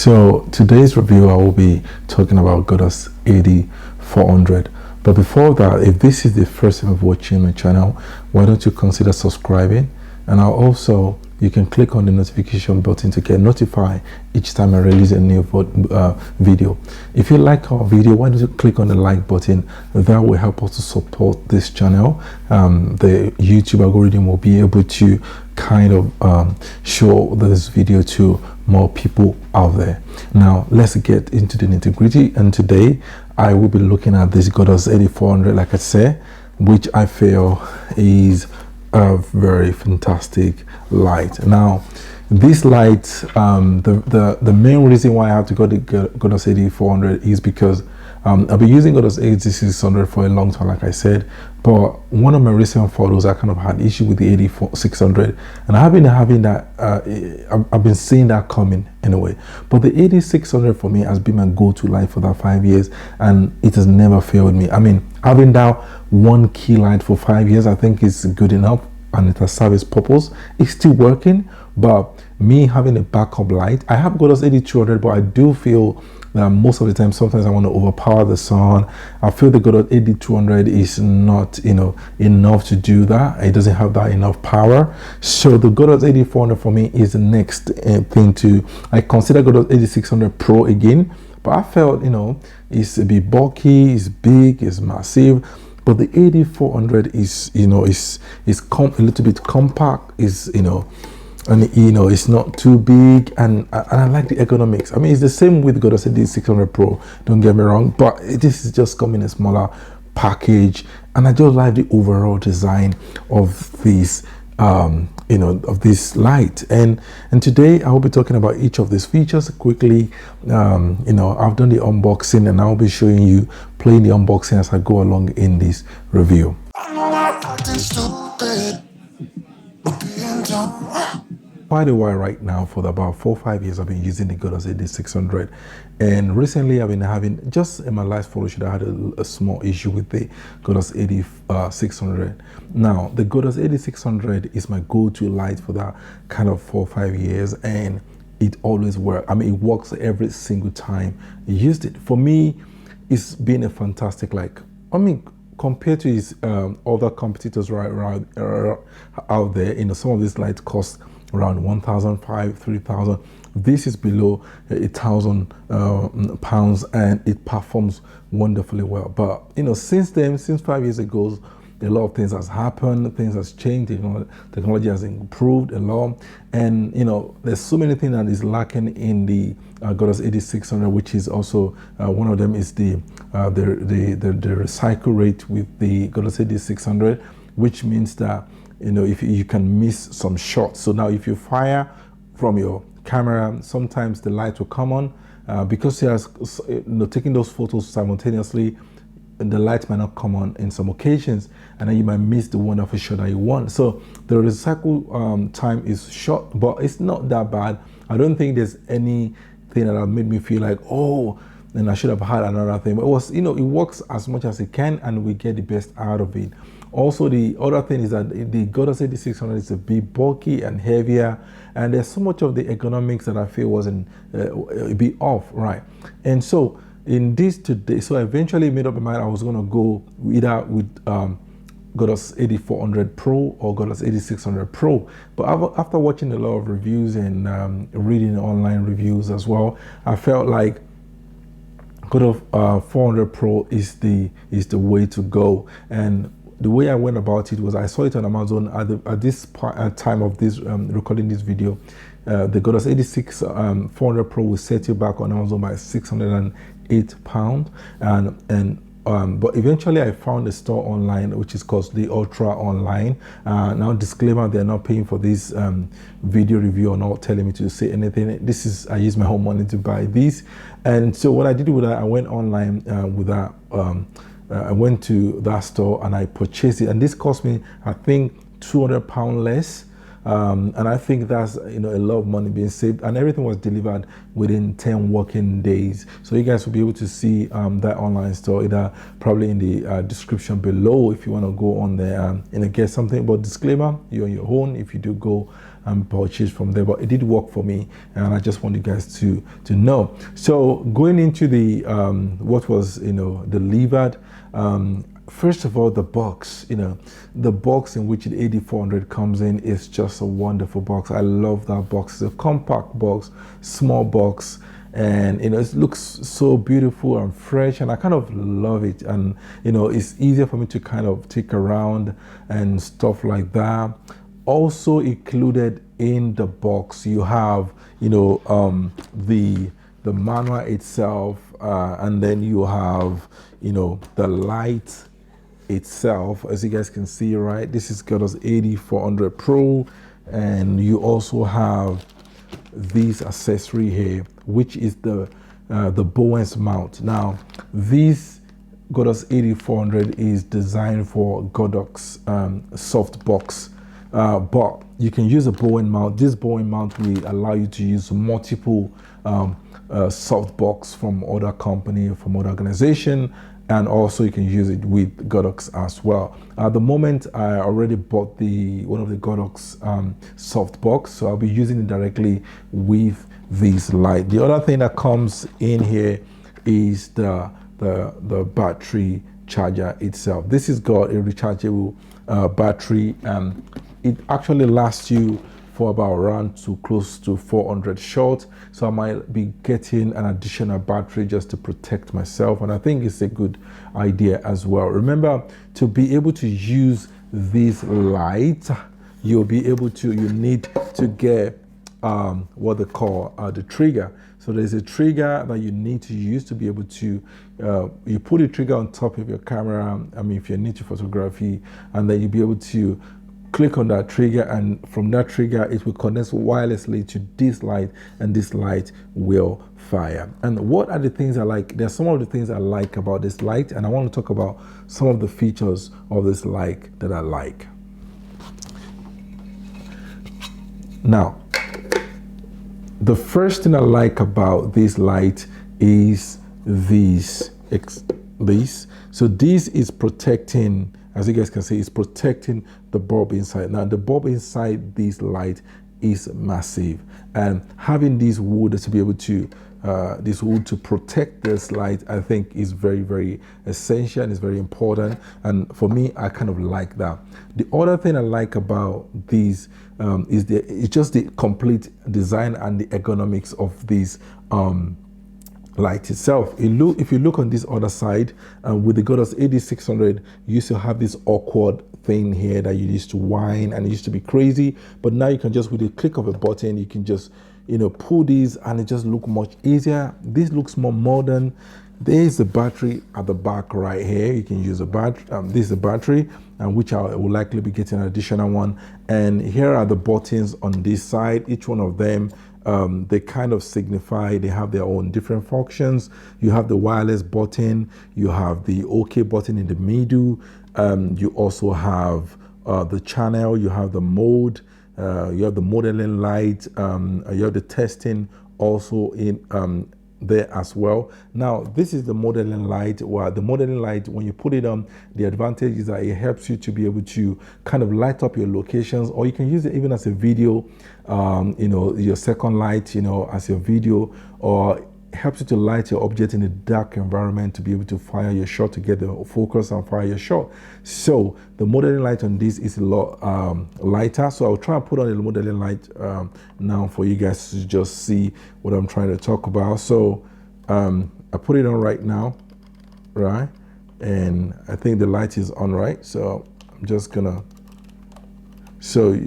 So today's review I will be talking about GODOX AD400. But before that, if this is the first time of watching my channel, why don't you consider subscribing? And you can click on the notification button to get notified each time I release a new video. If you like our video, why don't you click on the like button? That will help us to support this channel. The YouTube algorithm will be able to kind of show this video to more people out there. Now let's get into the nitty-gritty, and today I will be looking at this GODOX AD400, like I said, which I feel is a very fantastic light. Now this light, the main reason why I have to go to GODOX AD400 is because I've been using GODOX AD600 for a long time, like I said, but one of my recent photos I kind of had issue with the AD600, and I've been having that I've been seeing that coming anyway. But the AD600 for me has been my go-to light for that 5 years, and it has never failed me. I mean, having that one key light for 5 years, I think is good enough, and it has served its purpose. It's still working, but me having a backup light, I have GODOX AD200, but I do feel that most of the time, sometimes I want to overpower the sun. I feel the GODOX AD200 is not, enough to do that. It doesn't have that enough power. So the GODOX AD400 for me is the next thing to. I consider GODOX AD600 Pro again, but I felt, it's a bit bulky, it's big, it's massive. But the AD400 is, a little bit compact, and it's not too big, and I like the ergonomics. I mean, it's the same with GODOX AD600 Pro, don't get me wrong, but this is just coming in a smaller package, and I just like the overall design of this of this light. And today I will be talking about each of these features quickly. I've done the unboxing, and I'll be showing you, playing the unboxing as I go along in this review. Quite a while right now. For about 4 or 5 years I've been using the GODOX AD600, and recently I've been having, just in my last photo shoot, I had a small issue with the GODOX AD600. Now the GODOX AD600 is my go-to light for that kind of 4 or 5 years, and it always works. I mean, it works every single time I used it. For me, it's been a fantastic, I mean, compared to his other competitors right out there, some of these lights cost around 1,500, 3,000. This is below 1,000 pounds, and it performs wonderfully well. But since 5 years ago, a lot of things has happened, things has changed, technology has improved a lot, and there's so many things that is lacking in the GODOX AD600, which is also one of them is the recycle rate with the GODOX AD600, which means that if you can miss some shots. So now if you fire from your camera, sometimes the light will come on because you are taking those photos simultaneously. The light might not come on in some occasions, and then you might miss the wonderful shot that you want. So the recycle time is short, but it's not that bad. I don't think there's anything that have made me feel like, oh, then I should have had another thing. But it was, it works as much as it can, and we get the best out of it. Also, the other thing is that the GODOX AD600 is a bit bulky and heavier, and there's so much of the ergonomics that I feel wasn't a bit off, right? And so in this today, so I eventually made up my mind I was going to go either with GODOX AD400 Pro or GODOX AD600 Pro. But after watching a lot of reviews and reading online reviews as well, I felt like GODOX 400 Pro is the way to go. And the way I went about it was I saw it on Amazon at this time of this recording this video. The GODOX AD6 400 Pro will set you back on Amazon by £608, but eventually I found a store online which is called the Ultra Online. Now disclaimer, they're not paying for this video review or not telling me to say anything. This is, I use my own money to buy these. And so what I did with that, I went online with that. I went to that store and I purchased it, and this cost me, I think, £200 less. And I think that's a lot of money being saved, and everything was delivered within 10 working days. So you guys will be able to see that online store either probably in the description below if you want to go on there and get something. But disclaimer, you're on your own if you do go and purchase from there, but it did work for me, and I just want you guys to know. So going into the what was delivered, first of all, the box, the box in which the AD400 comes in is just a wonderful box. I love that box. It's a compact box, small box, and it looks so beautiful and fresh, and I kind of love it. And it's easier for me to kind of take around and stuff like that. Also included in the box, you have the manual itself, and then you have the light itself, as you guys can see, right? This is GODOX AD400 Pro, and you also have this accessory here, which is the Bowens mount. Now, this GODOX AD400 is designed for GODOX softbox, but you can use a Bowen mount. This Bowen mount will allow you to use multiple softbox from other company, from other organization, and also you can use it with GODOX as well. At the moment, I already bought one of the GODOX softbox, so I'll be using it directly with this light. The other thing that comes in here is the battery charger itself. This has got a rechargeable battery, and it actually lasts you for about around close to 400 short. So I might be getting an additional battery just to protect myself, and I think it's a good idea as well. Remember, to be able to use this light, you need to get what they call the trigger. So there's a trigger that you need to use to be able to, you put a trigger on top of your camera, if you're new to photography, and then you'll be able to click on that trigger, and from that trigger it will connect wirelessly to this light, and this light will fire. And what are the things I like? There's some of the things I like about this light, and I want to talk about some of the features of this light that I like. Now, the first thing I like about this light is this. So this is protecting, as you guys can see, it's protecting the bulb inside. Now, the bulb inside this light is massive, and having this wood to be able to protect this light, I think is very, very essential and is very important. And for me, I kind of like that. The other thing I like about these it's just the complete design and the ergonomics of this light itself. If you look on this other side, with the GODOX AD600, you used to have this awkward thing here that you used to whine, and it used to be crazy, but now you can just, with the click of a button, you can just pull these, and it just looks much easier. This looks more modern. There is a battery at the back right here. You can use a battery. This is a battery, which I will likely be getting an additional one. And here are the buttons on this side. Each one of them, they kind of signify, they have their own different functions. You have the wireless button, you have the OK button in the middle, you also have the channel, you have the mode, you have the modeling light, you have the testing also in there as well. Now, this is the modeling light. Well, the modeling light, when you put it on, the advantage is that it helps you to be able to kind of light up your locations, or you can use it even as a video, your second light, as your video, or helps you to light your object in a dark environment to be able to fire your shot, to get the focus and fire your shot. So the modeling light on this is a lot lighter. So I'll try and put on the modeling light now for you guys to just see what I'm trying to talk about. So I put it on right now, right? And I think the light is on, right? So I'm just gonna, so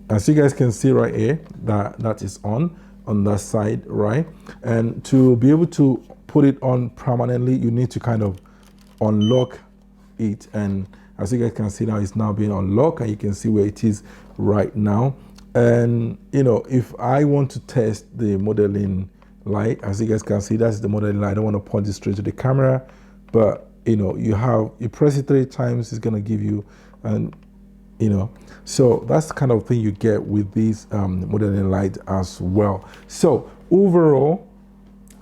as you guys can see right here, that is on that side, right? And to be able to put it on permanently, you need to kind of unlock it, and as you guys can see now, it's now being unlocked, and you can see where it is right now. And if I want to test the modeling light, as you guys can see, that's the modeling light. I don't want to point it straight to the camera, but you press it 3 times, it's going to give you an so that's the kind of thing you get with this modeling light as well. So overall,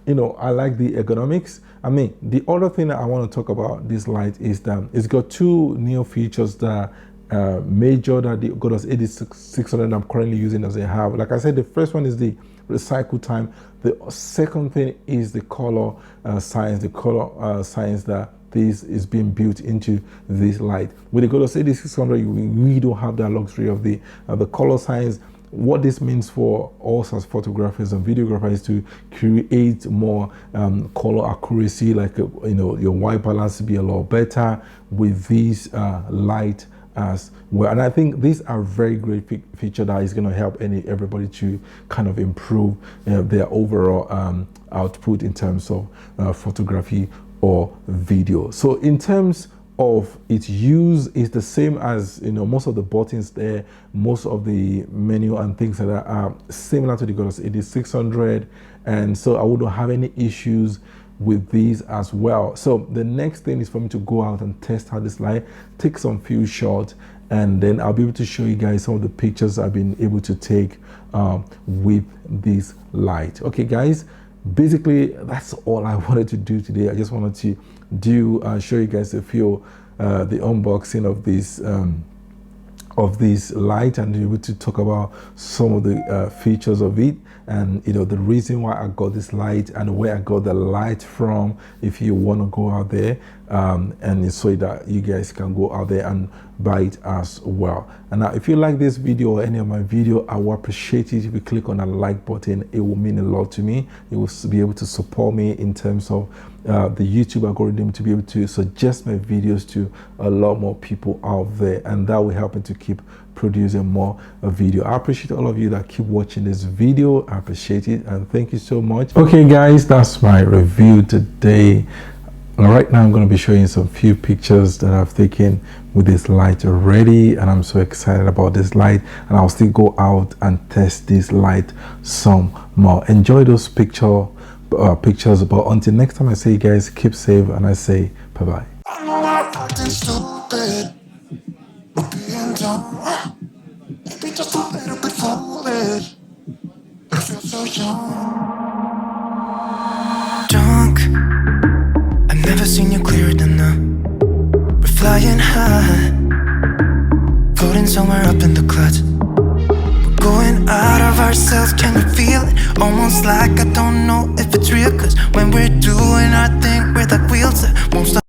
I like the ergonomics. The other thing that I want to talk about this light is that it's got 2 new features that major that the GODOX AD600 I'm currently using doesn't have. Like I said, the first one is the recycle time. The second thing is the color science, that this is being built into this light. With the GODOX AD600, we don't have that luxury of the color science. What this means for us as photographers and videographers is to create more color accuracy, like your white balance to be a lot better with this light as well. And I think these are very great feature that is going to help everybody to kind of improve their overall output in terms of photography or video. So in terms of its use, is the same as most of the buttons there, most of the menu and things like that are similar to the GODOX AD600, and so I wouldn't have any issues with these as well. So the next thing is for me to go out and test how this light, take some few shots, and then I'll be able to show you guys some of the pictures I've been able to take with this light. Okay guys, basically that's all I wanted to do today. I just wanted to show you guys a few the unboxing of this light, and be able to talk about some of the features of it, and the reason why I got this light and where I got the light from, if you want to go out there, and so that you guys can go out there and buy it as well. And now, if you like this video or any of my video, I will appreciate it if you click on that like button. It will mean a lot to me. It will be able to support me in terms of the YouTube algorithm, to be able to suggest my videos to a lot more people out there, and that will help me to keep producing more video. I appreciate all of you that keep watching this video. I appreciate it, and thank you so much. Okay guys, that's my review today. Right now I'm going to be showing you some few pictures that I've taken with this light already, and I'm so excited about this light, and I'll still go out and test this light some more. Enjoy those pictures, but until next time, I say, guys, keep safe, and I say bye bye. Just a little bit foolish. I feel so drunk. I've never seen you clearer than now. We're flying high, floating somewhere up in the clouds. We're going out of ourselves, can you feel it? Almost like I don't know if it's real, 'cause when we're doing our thing, we're like wheels that won't stop.